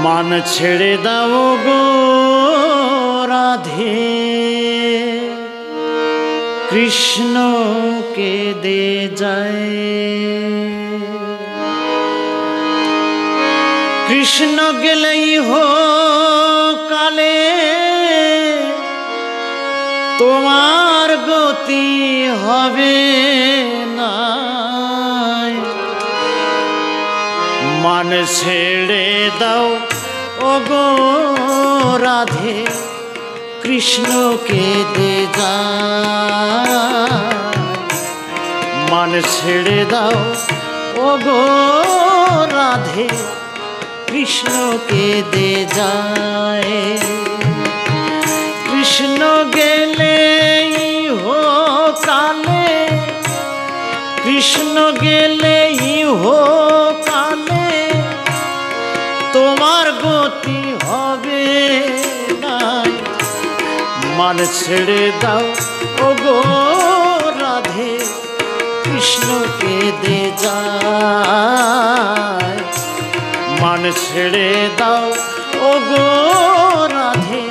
मान छेड़े दाओ गो राधे कृष्ण के दे जाए। कृष्ण गेलेई हो काले तोमार गति हबे ना। मान छेड़े दाओ ओ गो राधे कृष्ण के दे जाए। मान छेड़े दाओ ओ गो राधे कृष्ण के दे जाए। कृष्ण गेलेई हो काले कृष्ण गेलेई हो काले তোমার গতি হবে না। মান ছেড়ে দাও ও গো রাধে কৃষ্ণকে দে যায়। মান ছেড়ে দাও ও গো রাধে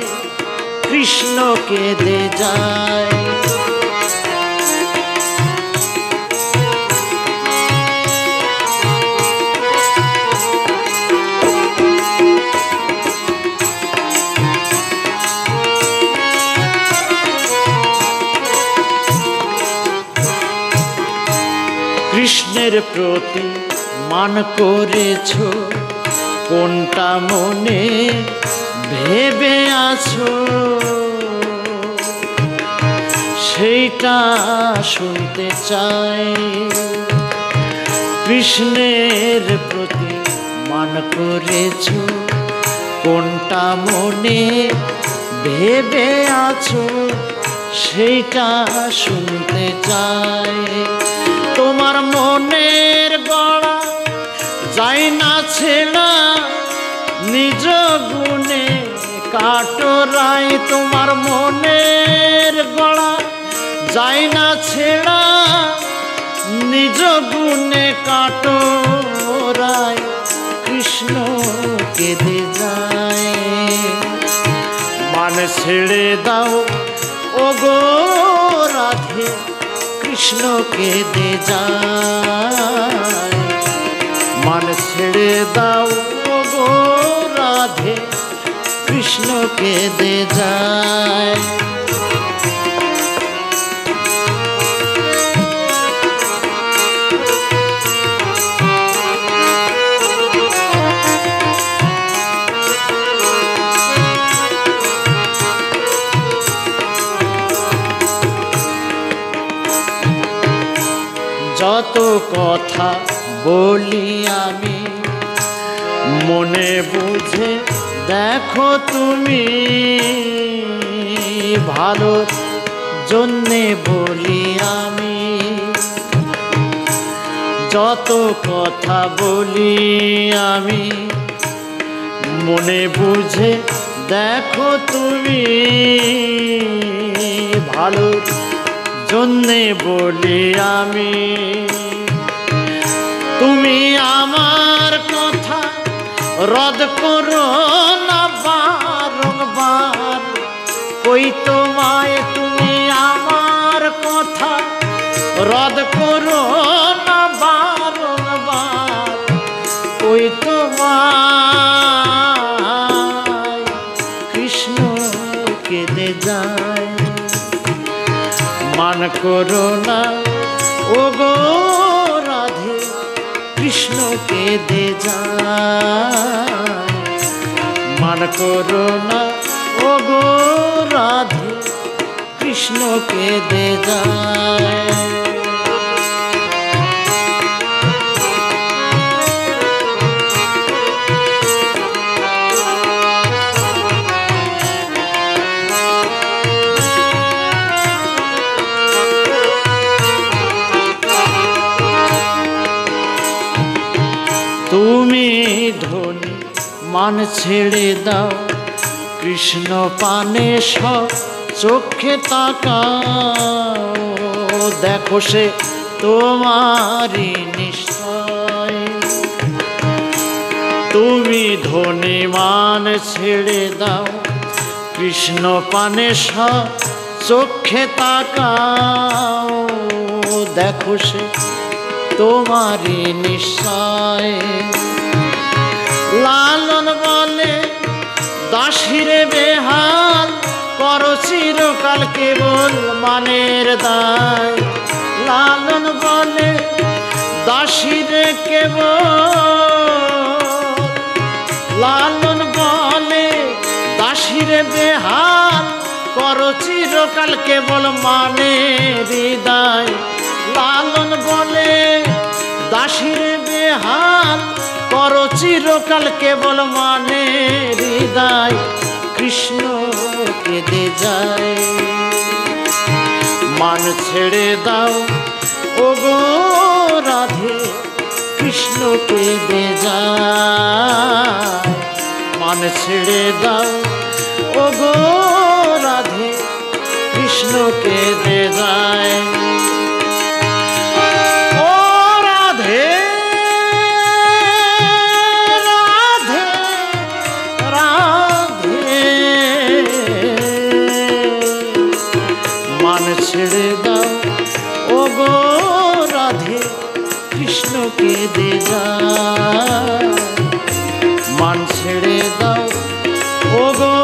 কৃষ্ণকে দে যায়। কৃষ্ণের প্রতি মান করেছো কোনটা মনে ভেবে আছো সেইটা শুনতে চাই। কৃষ্ণের প্রতি মান করেছো কোনটা মনে ভেবে আছো সেইটা শুনতে চাই। তোমার মনের গড়া যায় না ছেড়া নিজ গুণে কাটরাই। তোমার মনের গড়া যায় না ছেড়া নিজ গুণে কাটরাই। কৃষ্ণ কেঁদে যায়। মান ছেড়ে দাও ও গো রাধে কৃষ্ণকে দে যায়। মান ছেড়ে দাও ও গো রাধে কৃষ্ণকে দে যায়। যত কথা বলি আমি মনে বুঝে দেখো তুমি ভালো জন্যে বলি আমি। যত কথা বলি আমি মনে বুঝে দেখো তুমি ভালো জন্যে বলি আমি। তুমি আমার কথা রদ করো না বারংবার কই তোমায়। তুমি আমার কথা রদ করো না বারংবার কই তোমায়। কৃষ্ণ কেঁদে যায়। মান করো না ও গো রাধে কৃষ্ণকে দে যায়। মান করো না ও গো রাধে কৃষ্ণকে দে যায়। তুমি ধনী মান ছেড়ে দাও কৃষ্ণ পানে সব চোখে তাকাও। দেখো সে তোমারই নিশ্চয় তুমি ধনী মান ছেড়ে দাও, কৃষ্ণ পানে চোখে তাকাও, দেখো সে তোমারই নিশ্চয়। লালন বলে দাসীরে বেহাল, করো চিরকাল কেবল মানের দায়। লালন বলে দাসীরে কেবল, লালন বলে দাসীরে বেহাল, করো চিরকাল কেবল মানের হৃদয়। লালন বলে দাসীরে বেহাল, করো চিরকাল কেবল মানের হৃদয়। কৃষ্ণ কেঁদে যায়, মান ছেড়ে দাও ওগো রাধে, কৃষ্ণ কেঁদে যায়। মান ছেড়ে দাও ওগো রাধে, কৃষ্ণ কেঁদে যায়। ও রাধে রাধে রাধে, মান ছেড়ে দাও ওগো রাধে, কৃষ্ণ কেঁদে যায়। মান ছেড়ে দাও ওগো